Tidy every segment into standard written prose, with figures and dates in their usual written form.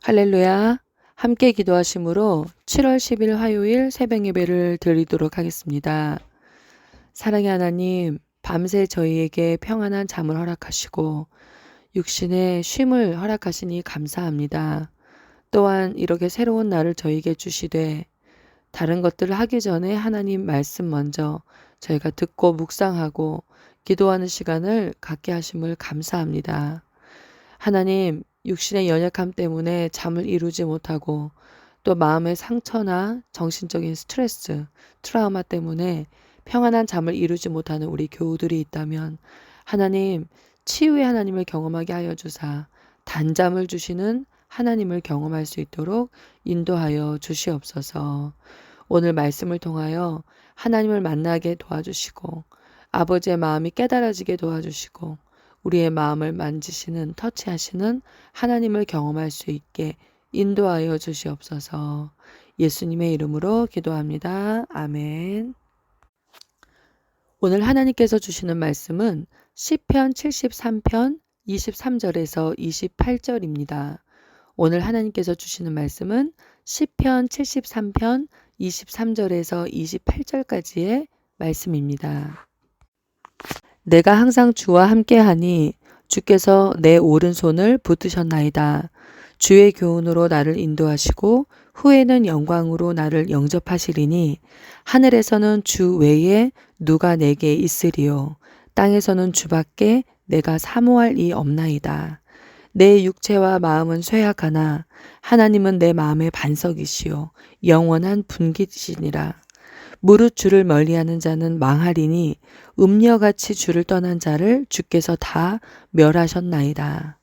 할렐루야. 함께 기도하심으로 7월 10일 화요일 새벽 예배를 드리도록 하겠습니다. 사랑의 하나님, 밤새 저희에게 평안한 잠을 허락하시고 육신의 쉼을 허락하시니 감사합니다. 또한 이렇게 새로운 날을 저희에게 주시되 다른 것들을 하기 전에 하나님 말씀 먼저 저희가 듣고 묵상하고 기도하는 시간을 갖게 하심을 감사합니다. 하나님, 육신의 연약함 때문에 잠을 이루지 못하고 또 마음의 상처나 정신적인 스트레스, 트라우마 때문에 평안한 잠을 이루지 못하는 우리 교우들이 있다면 하나님, 치유의 하나님을 경험하게 하여 주사 단잠을 주시는 하나님을 경험할 수 있도록 인도하여 주시옵소서. 오늘 말씀을 통하여 하나님을 만나게 도와주시고 아버지의 마음이 깨달아지게 도와주시고 우리의 마음을 만지시는, 터치하시는 하나님을 경험할 수 있게 인도하여 주시옵소서. 예수님의 이름으로 기도합니다. 아멘. 오늘 하나님께서 주시는 말씀은 시편 73편 23절에서 28절입니다. 오늘 하나님께서 주시는 말씀은 시편 73편 23절에서 28절까지의 말씀입니다. 내가 항상 주와 함께하니 주께서 내 오른손을 붙드셨나이다. 주의 교훈으로 나를 인도하시고 후에는 영광으로 나를 영접하시리니 하늘에서는 주 외에 누가 내게 있으리요. 땅에서는 주밖에 내가 사모할 이 없나이다. 내 육체와 마음은 쇠약하나 하나님은 내 마음의 반석이시요 영원한 분깃이시니라. 무릇 주를 멀리하는 자는 망하리니 음녀같이 주를 떠난 자를 주께서 다 멸하셨나이다.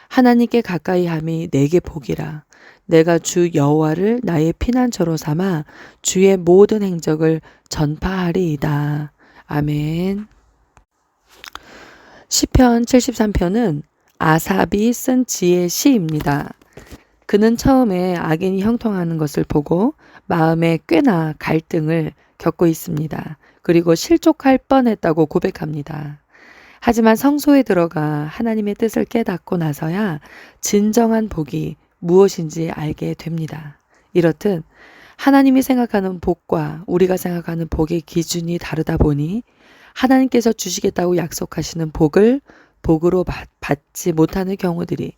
하나님께 가까이 함이 내게 복이라. 내가 주 여호와를 나의 피난처로 삼아 주의 모든 행적을 전파하리이다. 아멘. 시편 73편은 아삽이 쓴 지혜 시입니다. 그는 처음에 악인이 형통하는 것을 보고 마음에 꽤나 갈등을 겪고 있습니다. 그리고 실족할 뻔했다고 고백합니다. 하지만 성소에 들어가 하나님의 뜻을 깨닫고 나서야 진정한 복이 무엇인지 알게 됩니다. 이렇듯 하나님이 생각하는 복과 우리가 생각하는 복의 기준이 다르다 보니 하나님께서 주시겠다고 약속하시는 복을 복으로 받지 못하는 경우들이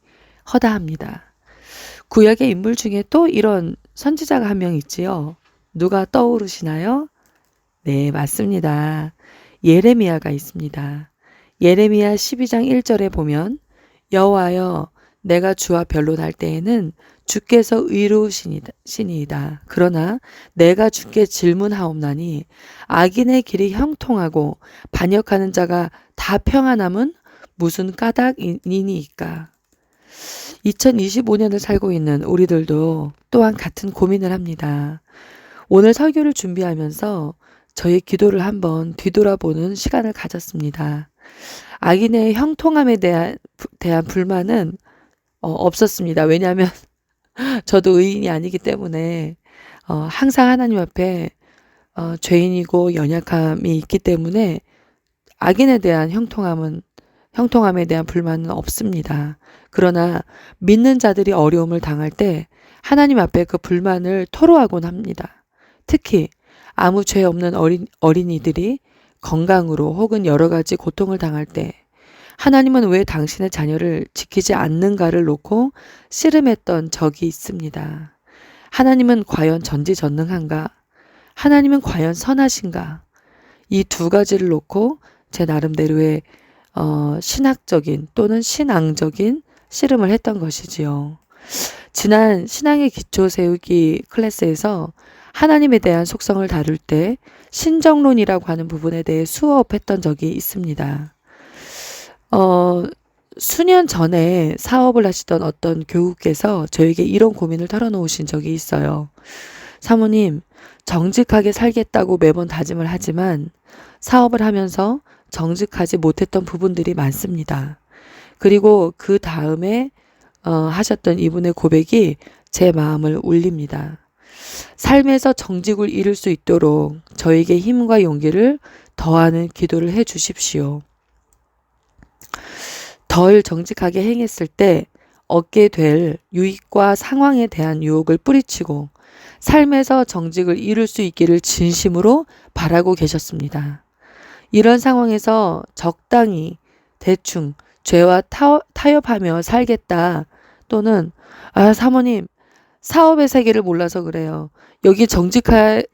허다합니다. 구약의 인물 중에 또 이런 선지자가 한 명 있지요. 누가 떠오르시나요? 네, 맞습니다. 예레미야가 있습니다. 예레미야 12장 1절에 보면 여호와여 내가 주와 변론할 때에는 주께서 의로우시니이다. 그러나 내가 주께 질문하옵나니 악인의 길이 형통하고 반역하는 자가 다 평안함은 무슨 까닭이니이까. 2025년을 살고 있는 우리들도 또한 같은 고민을 합니다. 오늘 설교를 준비하면서 저의 기도를 한번 뒤돌아보는 시간을 가졌습니다. 악인의 형통함에 대한 불만은 없었습니다. 왜냐하면 저도 의인이 아니기 때문에 항상 하나님 앞에 죄인이고 연약함이 있기 때문에 악인에 대한 형통함에 대한 불만은 없습니다. 그러나 믿는 자들이 어려움을 당할 때 하나님 앞에 그 불만을 토로하곤 합니다. 특히 아무 죄 없는 어린이들이 건강으로 혹은 여러 가지 고통을 당할 때 하나님은 왜 당신의 자녀를 지키지 않는가를 놓고 씨름했던 적이 있습니다. 하나님은 과연 전지전능한가? 하나님은 과연 선하신가? 이 두 가지를 놓고 제 나름대로의 신학적인 또는 신앙적인 씨름을 했던 것이지요. 지난 신앙의 기초 세우기 클래스에서 하나님에 대한 속성을 다룰 때 신정론이라고 하는 부분에 대해 수업했던 적이 있습니다. 수년 전에 사업을 하시던 어떤 교우께서 저에게 이런 고민을 털어놓으신 적이 있어요. 사모님, 정직하게 살겠다고 매번 다짐을 하지만 사업을 하면서 정직하지 못했던 부분들이 많습니다. 그리고 그 다음에 하셨던 이분의 고백이 제 마음을 울립니다. 삶에서 정직을 이룰 수 있도록 저에게 힘과 용기를 더하는 기도를 해 주십시오. 덜 정직하게 행했을 때 얻게 될 유익과 상황에 대한 유혹을 뿌리치고 삶에서 정직을 이룰 수 있기를 진심으로 바라고 계셨습니다. 이런 상황에서 적당히 대충 죄와 타협하며 살겠다 또는 사모님 사업의 세계를 몰라서 그래요. 여기 정직하게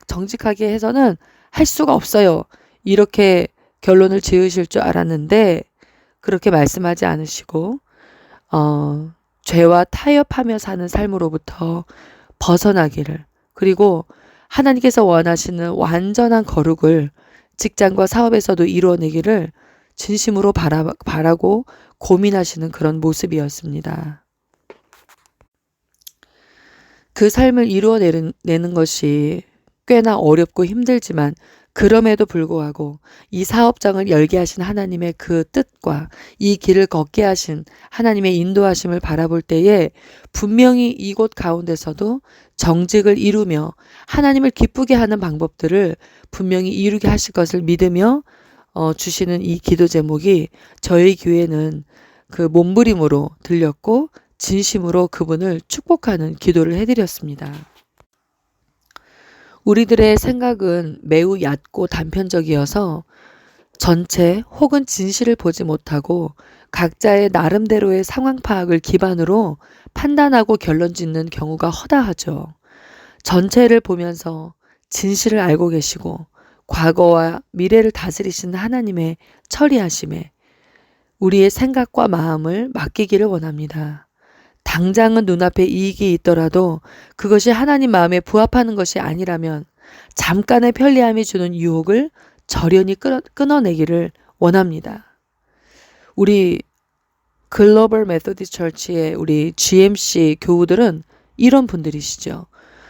해서는 할 수가 없어요. 이렇게 결론을 지으실 줄 알았는데 그렇게 말씀하지 않으시고 죄와 타협하며 사는 삶으로부터 벗어나기를, 그리고 하나님께서 원하시는 완전한 거룩을 직장과 사업에서도 이루어내기를 진심으로 바라고 고민하시는 그런 모습이었습니다. 그 삶을 이루어내는 것이 꽤나 어렵고 힘들지만 그럼에도 불구하고 이 사업장을 열게 하신 하나님의 그 뜻과 이 길을 걷게 하신 하나님의 인도하심을 바라볼 때에 분명히 이곳 가운데서도 정직을 이루며 하나님을 기쁘게 하는 방법들을 분명히 이루게 하실 것을 믿으며 주시는 이 기도 제목이 저희 교회는 그 몸부림으로 들렸고 진심으로 그분을 축복하는 기도를 해드렸습니다. 우리들의 생각은 매우 얕고 단편적이어서 전체 혹은 진실을 보지 못하고 각자의 나름대로의 상황 파악을 기반으로 판단하고 결론 짓는 경우가 허다하죠. 전체를 보면서 진실을 알고 계시고 과거와 미래를 다스리시는 하나님의 처리하심에 우리의 생각과 마음을 맡기기를 원합니다. 당장은 눈앞에 이익이 있더라도 그것이 하나님 마음에 부합하는 것이 아니라면 잠깐의 편리함이 주는 유혹을 절연히 끊어내기를 원합니다. 우리 글로벌 메소디스트 처치의 우리 GMC 교우들은 이런 분들이시죠.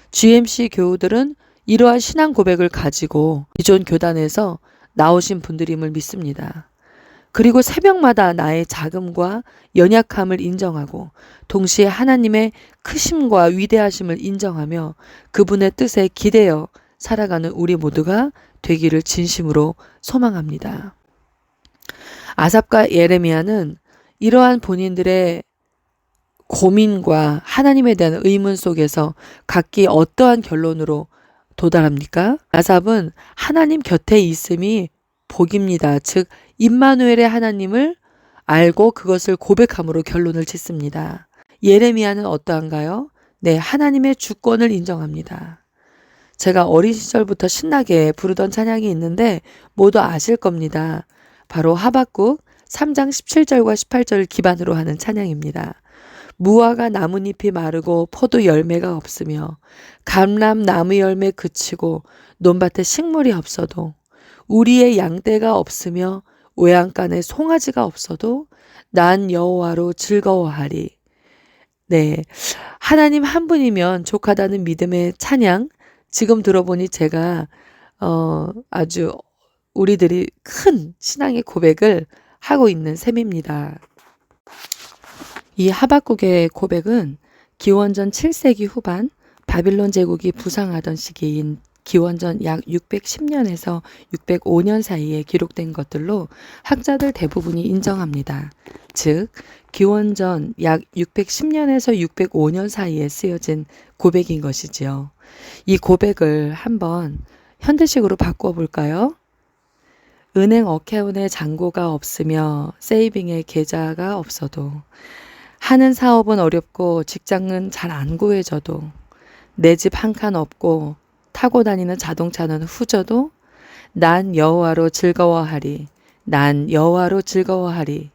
GMC 교우들은 이러한 신앙 고백을 가지고 기존 교단에서 나오신 분들임을 믿습니다. 그리고 새벽마다 나의 자금과 연약함을 인정하고 동시에 하나님의 크심과 위대하심을 인정하며 그분의 뜻에 기대어 살아가는 우리 모두가 되기를 진심으로 소망합니다. 아삽과 예레미야는 이러한 본인들의 고민과 하나님에 대한 의문 속에서 각기 어떠한 결론으로 도달합니까? 아삽은 하나님 곁에 있음이 복입니다. 즉 임마누엘의 하나님을 알고 그것을 고백함으로 결론을 짓습니다. 예레미야는 어떠한가요? 네, 하나님의 주권을 인정합니다. 제가 어린 시절부터 신나게 부르던 찬양이 있는데 모두 아실 겁니다. 바로 하박국 3장 17절과 18절을 기반으로 하는 찬양입니다. 무화과 나뭇잎이 마르고 포도 열매가 없으며 감람 나무 열매 그치고 논밭에 식물이 없어도 우리의 양떼가 없으며 외양간에 송아지가 없어도 난 여호와로 즐거워하리. 네, 하나님 한 분이면 족하다는 믿음의 찬양, 지금 들어보니 제가 아주 우리들이 큰 신앙의 고백을 하고 있는 셈입니다. 이 하박국의 고백은 기원전 7세기 후반 바빌론 제국이 부상하던 시기인 기원전 약 610년에서 605년 사이에 기록된 것들로 학자들 대부분이 인정합니다. 즉 기원전 약 610년에서 605년 사이에 쓰여진 고백인 것이지요. 이 고백을 한번 현대식으로 바꿔볼까요? 은행 어카운트에 잔고가 없으며 세이빙에 계좌가 없어도 하는 사업은 어렵고 직장은 잘 안 구해져도 내 집 한 칸 없고 타고 다니는 자동차는 후져도 난 여호와로 즐거워하리. 난 여호와로 즐거워하리.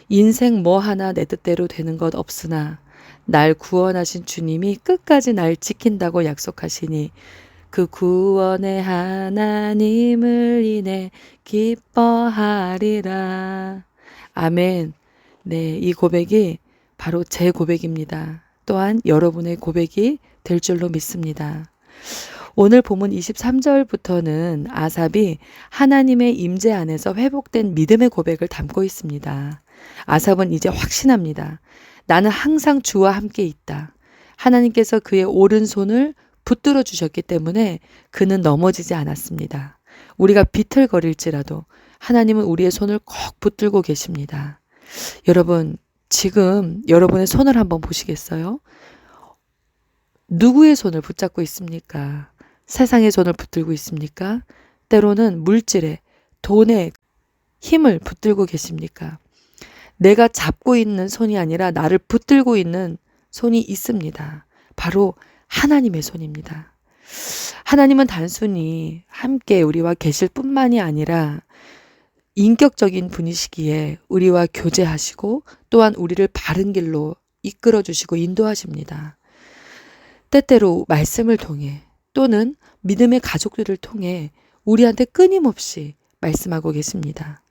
인생 뭐 하나 내 뜻대로 되는 것 없으나 날 구원하신 주님이 끝까지 날 지킨다고 약속하시니 그 구원의 하나님을 인해 기뻐하리라. 아멘. 네, 이 고백이 바로 제 고백입니다. 또한 여러분의 고백이 될 줄로 믿습니다. 오늘 본문 23절부터는 아삽이 하나님의 임재 안에서 회복된 믿음의 고백을 담고 있습니다. 아삽은 이제 확신합니다. 나는 항상 주와 함께 있다. 하나님께서 그의 오른손을 붙들어 주셨기 때문에 그는 넘어지지 않았습니다. 우리가 비틀거릴지라도 하나님은 우리의 손을 꼭 붙들고 계십니다. 여러분, 지금 여러분의 손을 한번 보시겠어요? 누구의 손을 붙잡고 있습니까? 세상의 손을 붙들고 있습니까? 때로는 물질에, 돈에 힘을 붙들고 계십니까? 내가 잡고 있는 손이 아니라 나를 붙들고 있는 손이 있습니다. 바로 하나님의 손입니다. 하나님은 단순히 함께 우리와 계실 뿐만이 아니라 인격적인 분이시기에 우리와 교제하시고 또한 우리를 바른 길로 이끌어 주시고 인도하십니다. 때때로 말씀을 통해 또는 믿음의 가족들을 통해 우리한테 끊임없이 말씀하고 계십니다.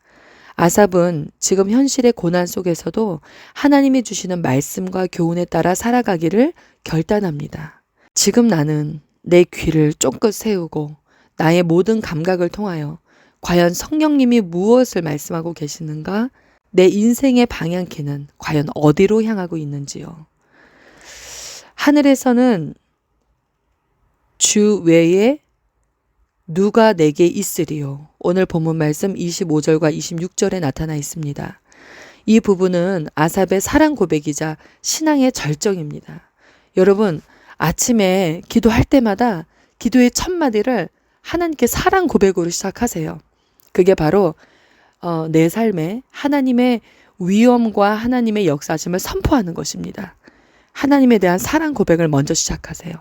아삽은 지금 현실의 고난 속에서도 하나님이 주시는 말씀과 교훈에 따라 살아가기를 결단합니다. 지금 나는 내 귀를 쫑긋 세우고 나의 모든 감각을 통하여 과연 성령님이 무엇을 말씀하고 계시는가? 내 인생의 방향키는 과연 어디로 향하고 있는지요? 하늘에서는 주 외에 누가 내게 있으리요? 오늘 본문 말씀 25절과 26절에 나타나 있습니다. 이 부분은 아삽의 사랑 고백이자 신앙의 절정입니다. 여러분, 아침에 기도할 때마다 기도의 첫 마디를 하나님께 사랑 고백으로 시작하세요. 그게 바로 내 삶에 하나님의 위엄과 하나님의 역사심을 선포하는 것입니다. 하나님에 대한 사랑 고백을 먼저 시작하세요.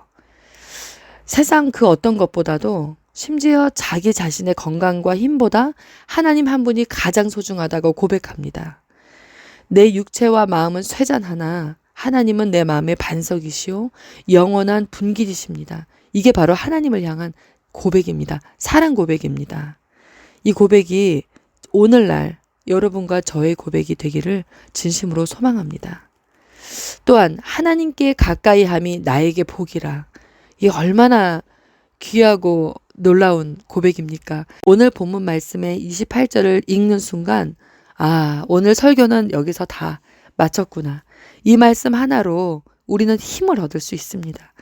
세상 그 어떤 것보다도 심지어 자기 자신의 건강과 힘보다 하나님 한 분이 가장 소중하다고 고백합니다. 내 육체와 마음은 쇠잔하나 하나님은 내 마음의 반석이시오 영원한 분기이십니다. 이게 바로 하나님을 향한 고백입니다. 사랑 고백입니다. 이 고백이 오늘날 여러분과 저의 고백이 되기를 진심으로 소망합니다. 또한 하나님께 가까이 함이 나에게 복이라. 이게 얼마나 귀하고 놀라운 고백입니까? 오늘 본문 말씀의 28절을 읽는 순간 오늘 설교는 여기서 다 마쳤구나. 이 말씀 하나로 우리는 힘을 얻을 수 있습니다.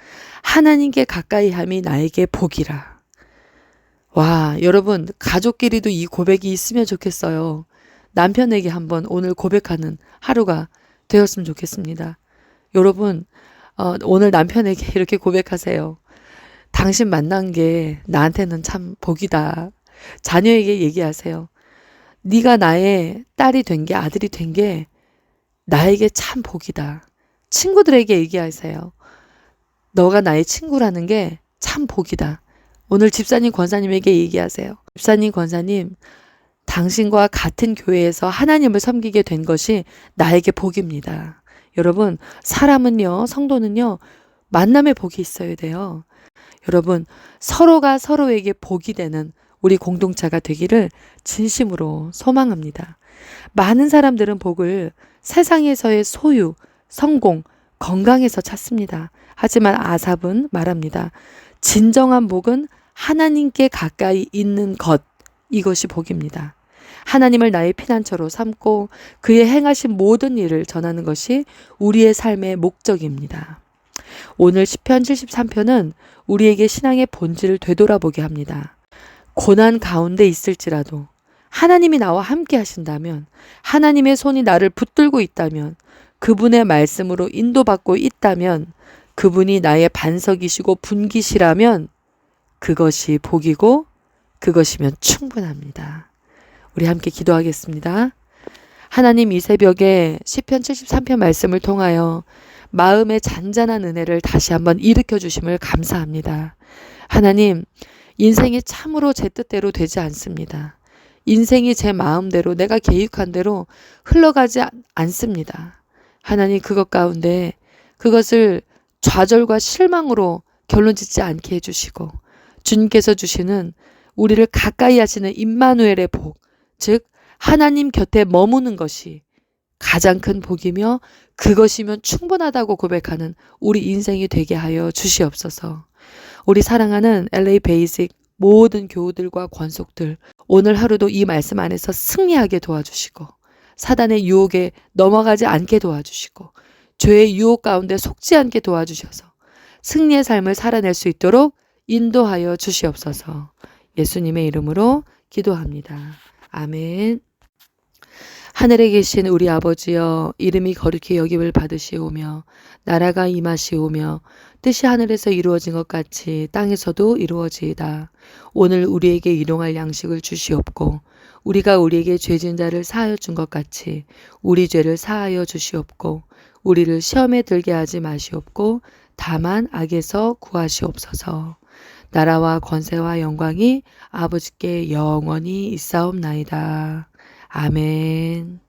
하나님께 가까이 함이 나에게 복이라. 와, 여러분 가족끼리도 이 고백이 있으면 좋겠어요. 남편에게 한번 오늘 고백하는 하루가 되었으면 좋겠습니다. 여러분 오늘 남편에게 이렇게 고백하세요. 당신 만난 게 나한테는 참 복이다. 자녀에게 얘기하세요. 네가 나의 딸이 된 게 아들이 된 게 나에게 참 복이다. 친구들에게 얘기하세요. 너가 나의 친구라는 게 참 복이다. 오늘 집사님 권사님에게 얘기하세요. 집사님 권사님 당신과 같은 교회에서 하나님을 섬기게 된 것이 나에게 복입니다. 여러분 사람은요 성도는요 만남의 복이 있어야 돼요. 여러분 서로가 서로에게 복이 되는 우리 공동체가 되기를 진심으로 소망합니다. 많은 사람들은 복을 세상에서의 소유, 성공, 건강에서 찾습니다. 하지만 아삽은 말합니다. 진정한 복은 하나님께 가까이 있는 것, 이것이 복입니다. 하나님을 나의 피난처로 삼고 그의 행하신 모든 일을 전하는 것이 우리의 삶의 목적입니다. 오늘 시편 73편은 우리에게 신앙의 본질을 되돌아보게 합니다. 고난 가운데 있을지라도 하나님이 나와 함께 하신다면, 하나님의 손이 나를 붙들고 있다면, 그분의 말씀으로 인도받고 있다면, 그분이 나의 반석이시고 분기시라면 그것이 복이고 그것이면 충분합니다. 우리 함께 기도하겠습니다. 하나님 이 새벽에 시편 73편 말씀을 통하여 마음의 잔잔한 은혜를 다시 한번 일으켜 주심을 감사합니다. 하나님, 인생이 참으로 제 뜻대로 되지 않습니다. 인생이 제 마음대로 내가 계획한 대로 흘러가지 않습니다. 하나님 그것 가운데 그것을 좌절과 실망으로 결론짓지 않게 해주시고 주님께서 주시는 우리를 가까이 하시는 임마누엘의 복, 즉 하나님 곁에 머무는 것이 가장 큰 복이며 그것이면 충분하다고 고백하는 우리 인생이 되게 하여 주시옵소서. 우리 사랑하는 LA 베이직 모든 교우들과 권속들 오늘 하루도 이 말씀 안에서 승리하게 도와주시고 사단의 유혹에 넘어가지 않게 도와주시고 죄의 유혹 가운데 속지 않게 도와주셔서 승리의 삶을 살아낼 수 있도록 인도하여 주시옵소서. 예수님의 이름으로 기도합니다. 아멘. 하늘에 계신 우리 아버지여, 이름이 거룩히 여김을 받으시오며 나라가 임하시오며 뜻이 하늘에서 이루어진 것 같이 땅에서도 이루어지이다. 오늘 우리에게 일용할 양식을 주시옵고 우리가 우리에게 죄진 자를 사하여 준 것 같이 우리 죄를 사하여 주시옵고 우리를 시험에 들게 하지 마시옵고 다만 악에서 구하시옵소서. 나라와 권세와 영광이 아버지께 영원히 있사옵나이다. 아멘.